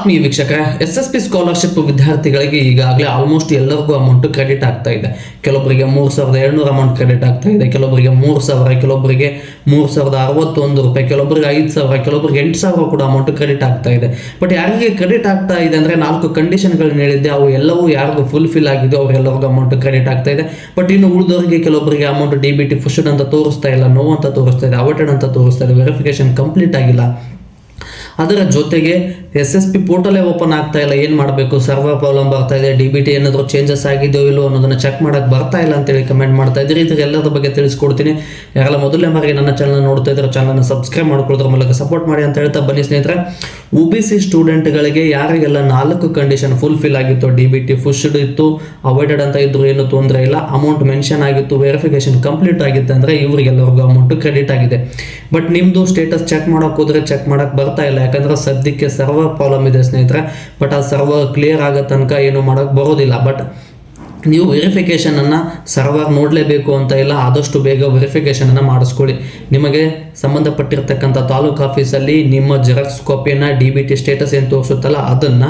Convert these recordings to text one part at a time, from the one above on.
ಆತ್ಮೀಯ ವೀಕ್ಷಕ, SSP scholarship ವಿದ್ಯಾರ್ಥಿಗಳಿಗೆ ಈಗಾಗಲೇ ಆಲ್ಮೋಸ್ಟ್ ಎಲ್ಲರಿಗೂ ಅಮೌಂಟ್ ಕ್ರೆಡಿಟ್ ಆಗ್ತಾ ಇದೆ. ಕೆಲವೊಬ್ಬರಿಗೆ 3700 ಅಮೌಂಟ್ ಕ್ರೆಡಿಟ್ ಆಗ್ತಾ ಇದೆ, ಕೆಲವೊಬ್ಬರಿಗೆ 3000, ಕೆಲವೊಬ್ಬರಿಗೆ 3061 ರೂಪಾಯಿ, ಕೆಲವೊಬ್ಬರಿಗೆ 5000, ಕೆಲವೊಬ್ಬರಿಗೆ 8000 ಕೂಡ ಅಮೌಂಟ್ ಕ್ರೆಡಿಟ್ ಆಗ್ತಾ ಇದೆ. ಬಟ್ ಯಾರಿಗೆ ಕ್ರೆಡಿಟ್ ಆಗ್ತಾ ಇದೆ ಅಂದರೆ 4 ಕಂಡೀಷನ್ಗಳನ್ನ ಹೇಳಿದ್ದೆ, ಅವು ಎಲ್ಲವೂ ಯಾರಿಗೂ ಫುಲ್ಫಿಲ್ ಆಗಿದೆ ಅವರೆಲ್ಲರಿಗೂ ಅಮೌಂಟ್ ಕ್ರೆಡಿಟ್ ಆಗ್ತಾ ಇದೆ. ಬಟ್ ಇನ್ನು ಉಳಿದವರಿಗೆ ಕೆಲವೊಬ್ಬರಿಗೆ ಅಮೌಂಟ್ DBT ಫುಷ್ಡ್ ಅಂತ ತೋರಿಸ್ತಾ ಇಲ್ಲ, ನೋ ಅಂತ ತೋರಿಸ್ತಾ ಇದೆ, ಅವೈಟೆಡ್ ಅಂತ ತೋರಿಸ್ತಾ ಇದೆ, ವೆರಿಫಿಕೇಶನ್ ಕಂಪ್ಲೀಟ್ ಆಗಿಲ್ಲ. ಅದರ ಜೊತೆಗೆ SSP ಪೋರ್ಟಲೇ ಓಪನ್ ಆಗ್ತಾ ಇಲ್ಲ, ಏನು ಮಾಡಬೇಕು, ಸರ್ವರ್ ಪ್ರಾಬ್ಲಮ್ ಬರ್ತಾ ಇದೆ, DBT ಏನಾದರೂ ಚೇಂಜಸ್ ಆಗಿದೆಯೋ ಇಲ್ಲೋ ಅನ್ನೋದನ್ನು ಚೆಕ್ ಮಾಡೋಕ್ಕೆ ಬರ್ತಾ ಇಲ್ಲ ಅಂತೇಳಿ ಕಮೆಂಟ್ ಮಾಡ್ತಾ ಇದ್ದೀರಿ. ಇದರ ಎಲ್ಲರ ಬಗ್ಗೆ ತಿಳಿಸ್ಕೊಡ್ತೀನಿ. ಯಾರೆಲ್ಲ ಮೊದಲನೇ ಬಾರಿಗೆ ನನ್ನ ಚಾನಲ್ ನೋಡ್ತಾ ಇದ್ದಾರೆ, ಚಾನಲ್ನ ಸಬ್ಸ್ಕ್ರೈಬ್ ಮಾಡ್ಕೊಳ್ಳೋದ್ರ ಮೂಲಕ ಸಪೋರ್ಟ್ ಮಾಡಿ ಅಂತ ಹೇಳ್ತಾ ಬನ್ನಿ ಸ್ನೇಹಿತರೆ. OBC ಸ್ಟೂಡೆಂಟ್ಗಳಿಗೆ ಯಾರಿಗೆಲ್ಲ 4 ಕಂಡೀಷನ್ ಫುಲ್ಫಿಲ್ ಆಗಿತ್ತು, DBT ಫುಷ್ಡ್ ಇತ್ತು, ಅವಾಯ್ಡೆಡ್ ಅಂತ ಇದ್ರು, ಏನು ತೊಂದರೆ ಇಲ್ಲ, ಅಮೌಂಟ್ ಮೆನ್ಷನ್ ಆಗಿತ್ತು, ವೆರಿಫಿಕೇಶನ್ ಕಂಪ್ಲೀಟ್ ಆಗಿತ್ತು ಅಂದರೆ ಇವರಿಗೆಲ್ಲರಿಗೂ ಅಮೌಂಟ್ ಕ್ರೆಡಿಟ್ ಆಗಿದೆ. ಬಟ್ ನಿಮ್ಮದು ಸ್ಟೇಟಸ್ ಚೆಕ್ ಮಾಡೋಕೆ ಹೋದರೆ ಚೆಕ್ ಮಾಡೋಕ್ಕೆ ಬರ್ತಾ ಇಲ್ಲ, ಯಾಕಂದರೆ ಸದ್ಯಕ್ಕೆ ಸರ್ವರ್ ಪ್ರಾಬ್ಲಮ್ ಇದೆ ಸ್ನೇಹಿತರೆ. ಬಟ್ ಆ ಸರ್ವರ್ ಕ್ಲಿಯರ್ ಆಗೋ ತನಕ ಏನು ಮಾಡೋಕ್ಕೆ ಬರೋದಿಲ್ಲ. ಬಟ್ ನೀವು ವೆರಿಫಿಕೇಷನನ್ನು ಸರ್ವರ್ ನೋಡಲೇಬೇಕು ಅಂತ ಇಲ್ಲ, ಆದಷ್ಟು ಬೇಗ ವೆರಿಫಿಕೇಷನನ್ನು ಮಾಡಿಸ್ಕೊಳ್ಳಿ. ನಿಮಗೆ ಸಂಬಂಧಪಟ್ಟಿರ್ತಕ್ಕಂಥ ತಾಲೂಕು ಆಫೀಸಲ್ಲಿ ನಿಮ್ಮ ಜೆರಾಕ್ಸ್ ಕಾಪಿಯನ್ನು DBT ಸ್ಟೇಟಸ್ ಏನು ತೋರಿಸುತ್ತಲ್ಲ ಅದನ್ನು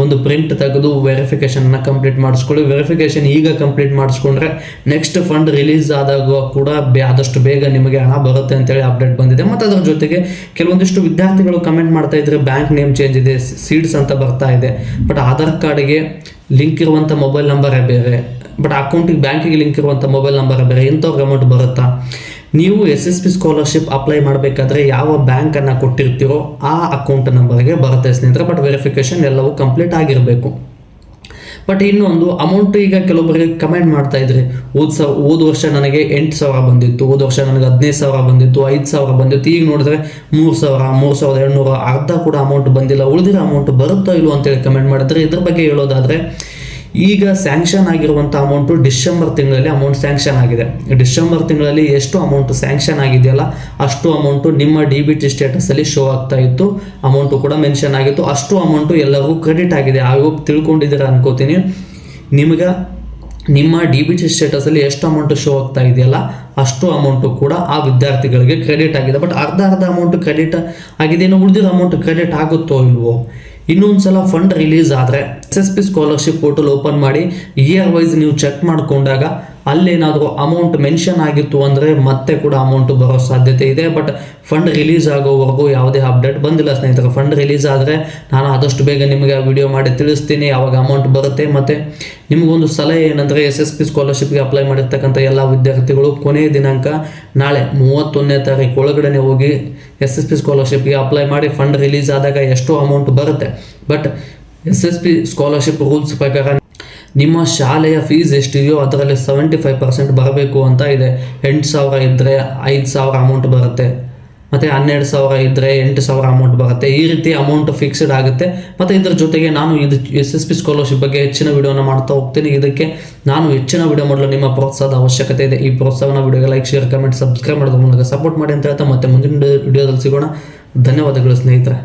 ಒಂದು ಪ್ರಿಂಟ್ ತೆಗೆದು ವೆರಿಫಿಕೇಷನನ್ನು ಕಂಪ್ಲೀಟ್ ಮಾಡಿಸ್ಕೊಳ್ಳಿ. ವೆರಿಫಿಕೇಷನ್ ಈಗ ಕಂಪ್ಲೀಟ್ ಮಾಡಿಸ್ಕೊಂಡ್ರೆ ನೆಕ್ಸ್ಟ್ ಫಂಡ್ ರಿಲೀಸ್ ಆದಾಗ ಕೂಡ ಆದಷ್ಟು ಬೇಗ ನಿಮಗೆ ಹಣ ಬರುತ್ತೆ ಅಂತೇಳಿ ಅಪ್ಡೇಟ್ ಬಂದಿದೆ. ಮತ್ತು ಅದರ ಜೊತೆಗೆ ಕೆಲವೊಂದಿಷ್ಟು ವಿದ್ಯಾರ್ಥಿಗಳು ಕಮೆಂಟ್ ಮಾಡ್ತಾ ಇದ್ದಾರೆ, ಬ್ಯಾಂಕ್ ನೇಮ್ ಚೇಂಜ್ ಇದೆ, ಸೀಡ್ಸ್ ಅಂತ ಬರ್ತಾ ಇದೆ, ಬಟ್ ಆಧಾರ್ ಕಾರ್ಡ್ಗೆ ಲಿಂಕ್ ಇರುವಂಥ ಮೊಬೈಲ್ ನಂಬರೇ ಬೇರೆ, ಬಟ್ ಅಕೌಂಟಿಗೆ ಬ್ಯಾಂಕಿಗೆ ಲಿಂಕ್ ಇರುವಂಥ ಮೊಬೈಲ್ ನಂಬರೇ ಬೇರೆ, ಇಂಥವ್ರಿಗೆ ಅಮೌಂಟ್ ಬರುತ್ತಾ? ನೀವು SSP ಸ್ಕಾಲರ್ಶಿಪ್ ಅಪ್ಲೈ ಮಾಡಬೇಕಾದ್ರೆ ಯಾವ ಬ್ಯಾಂಕನ್ನು ಕೊಟ್ಟಿರ್ತೀರೋ ಆ ಅಕೌಂಟ್ ನಂಬರ್ಗೆ ಬರುತ್ತೆ ಸ್ನೇಹಿತರೆ. ಬಟ್ ವೆರಿಫಿಕೇಷನ್ ಎಲ್ಲವೂ ಕಂಪ್ಲೀಟ್ ಬಟ್ ಇನ್ನೊಂದು ಅಮೌಂಟ್, ಈಗ ಕೆಲವೊಬ್ಬರಿಗೆ ಕಮೆಂಟ್ ಮಾಡ್ತಾ ಇದ್ರಿ, ಹೋದ ವರ್ಷ ನನಗೆ 8000 ಬಂದಿತ್ತು, ಹೋದ ವರ್ಷ ನನಗೆ 15000 ಬಂದಿತ್ತು, 5000 ಬಂದಿತ್ತು, ಈಗ ನೋಡಿದ್ರೆ 3000, 3200, ಅರ್ಧ ಕೂಡ ಅಮೌಂಟ್ ಬಂದಿಲ್ಲ, ಉಳಿದಿರೋ ಅಮೌಂಟ್ ಬರುತ್ತೋ ಇಲ್ವೋ ಅಂತೇಳಿ ಕಮೆಂಟ್ ಮಾಡಿದ್ರೆ, ಇದ್ರ ಬಗ್ಗೆ ಹೇಳೋದಾದರೆ ಈಗ ಸ್ಯಾಂಕ್ಷನ್ ಆಗಿರುವಂಥ ಅಮೌಂಟು ಡಿಸೆಂಬರ್ ತಿಂಗಳಲ್ಲಿ ಅಮೌಂಟ್ ಸ್ಯಾಂಕ್ಷನ್ ಆಗಿದೆ. ಡಿಸೆಂಬರ್ ತಿಂಗಳಲ್ಲಿ ಎಷ್ಟು ಅಮೌಂಟ್ ಸ್ಯಾಂಕ್ಷನ್ ಆಗಿದೆಯಲ್ಲ ಅಷ್ಟು ಅಮೌಂಟು ನಿಮ್ಮ DBT ಸ್ಟೇಟಸಲ್ಲಿ ಶೋ ಆಗ್ತಾ ಇತ್ತು, ಅಮೌಂಟು ಕೂಡ ಮೆನ್ಷನ್ ಆಗಿತ್ತು, ಅಷ್ಟು ಅಮೌಂಟು ಎಲ್ಲರಿಗೂ ಕ್ರೆಡಿಟ್ ಆಗಿದೆ. ಆಗ ತಿಳ್ಕೊಂಡಿದ್ದೀರಾ ಅನ್ಕೋತೀನಿ. ನಿಮಗೆ ನಿಮ್ಮ DBT ಸ್ಟೇಟಸಲ್ಲಿ ಎಷ್ಟು ಅಮೌಂಟ್ ಶೋ ಆಗ್ತಾ ಇದೆಯಲ್ಲ ಅಷ್ಟು ಅಮೌಂಟು ಕೂಡ ಆ ವಿದ್ಯಾರ್ಥಿಗಳಿಗೆ ಕ್ರೆಡಿಟ್ ಆಗಿದೆ. ಬಟ್ ಅರ್ಧ ಅಮೌಂಟ್ ಕ್ರೆಡಿಟ್ ಆಗಿದೆ, ಇನ್ನು ಉಳಿದಿರೋ ಅಮೌಂಟ್ ಕ್ರೆಡಿಟ್ ಆಗುತ್ತೋ ಇಲ್ವೋ? ಇನ್ನೊಂದು ಸಲ ಫಂಡ್ ರಿಲೀಸ್ ಆದರೆ SSP ಸ್ಕಾಲರ್ಶಿಪ್ ಪೋರ್ಟಲ್ ಓಪನ್ ಮಾಡಿ ಇಯರ್ ವೈಸ್ ನೀವು ಚೆಕ್ ಮಾಡಿಕೊಂಡಾಗ ಅಲ್ಲೇನಾದರೂ ಅಮೌಂಟ್ ಮೆನ್ಷನ್ ಆಗಿತ್ತು ಅಂದರೆ ಮತ್ತೆ ಕೂಡ ಅಮೌಂಟ್ ಬರೋ ಸಾಧ್ಯತೆ ಇದೆ. ಬಟ್ ಫಂಡ್ ರಿಲೀಸ್ ಆಗೋವರೆಗೂ ಯಾವುದೇ ಅಪ್ಡೇಟ್ ಬಂದಿಲ್ಲ ಸ್ನೇಹಿತರೆ. ಫಂಡ್ ರಿಲೀಸ್ ಆದರೆ ನಾನು ಆದಷ್ಟು ಬೇಗ ನಿಮಗೆ ವಿಡಿಯೋ ಮಾಡಿ ತಿಳಿಸ್ತೀನಿ ಯಾವಾಗ ಅಮೌಂಟ್ ಬರುತ್ತೆ. ಮತ್ತು ನಿಮಗೊಂದು ಸಲಹೆ ಏನಂದರೆ, SSP ಸ್ಕಾಲರ್ಶಿಪ್ಗೆ ಅಪ್ಲೈ ಮಾಡಿರ್ತಕ್ಕಂಥ ಎಲ್ಲ ವಿದ್ಯಾರ್ಥಿಗಳು ಕೊನೆಯ ದಿನಾಂಕ ನಾಳೆ 31ನೇ ತಾರೀಕು ಒಳಗಡೆ ಹೋಗಿ SSP ಸ್ಕಾಲರ್ಶಿಪ್ಗೆ ಅಪ್ಲೈ ಮಾಡಿ. ಫಂಡ್ ರಿಲೀಸ್ ಆದಾಗ ಎಷ್ಟು ಅಮೌಂಟ್ ಬರುತ್ತೆ, ಬಟ್ SSP ಸ್ಕಾಲರ್ಶಿಪ್ ರೂಲ್ಸ್ ಪ್ರಕಾರ ನಿಮ್ಮ ಶಾಲೆಯ ಫೀಸ್ ಎಷ್ಟಿದೆಯೋ ಅದರಲ್ಲಿ 75% ಬರಬೇಕು ಅಂತ ಇದೆ. 8000 ಇದ್ದರೆ 5000 ಅಮೌಂಟ್ ಬರುತ್ತೆ, ಮತ್ತು 12000 ಇದ್ದರೆ 8000 ಅಮೌಂಟ್ ಬರುತ್ತೆ. ಈ ರೀತಿ ಅಮೌಂಟ್ ಫಿಕ್ಸ್ಡ್ ಆಗುತ್ತೆ. ಮತ್ತು ಇದರ ಜೊತೆಗೆ ನಾನು SSP ಸ್ಕಾಲರ್ಶಿಪ್ ಬಗ್ಗೆ ಹೆಚ್ಚಿನ ವಿಡಿಯೋನ ಮಾಡ್ತಾ ಹೋಗ್ತೀನಿ. ಇದಕ್ಕೆ ನಾನು ಹೆಚ್ಚಿನ ವಿಡಿಯೋ ಮಾಡಲು ನಿಮ್ಮ ಪ್ರೋತ್ಸಾಹದ ಅವಶ್ಯಕತೆ ಇದೆ. ಈ ಪ್ರೋತ್ಸಾಹನ ವಿಡಿಯೋಗೆ ಲೈಕ್, ಶೇರ್, ಕಮೆಂಟ್, ಸಬ್ಸ್ಕ್ರೈಬ್ ಮಾಡೋದ್ರ ಮೂಲಕ ಸಪೋರ್ಟ್ ಮಾಡಿ ಅಂತ ಹೇಳ್ತಾ ಮತ್ತೆ ಮುಂದಿನ ವಿಡಿಯೋದಲ್ಲಿ ಸಿಗೋಣ. ಧನ್ಯವಾದಗಳು ಸ್ನೇಹಿತರೆ.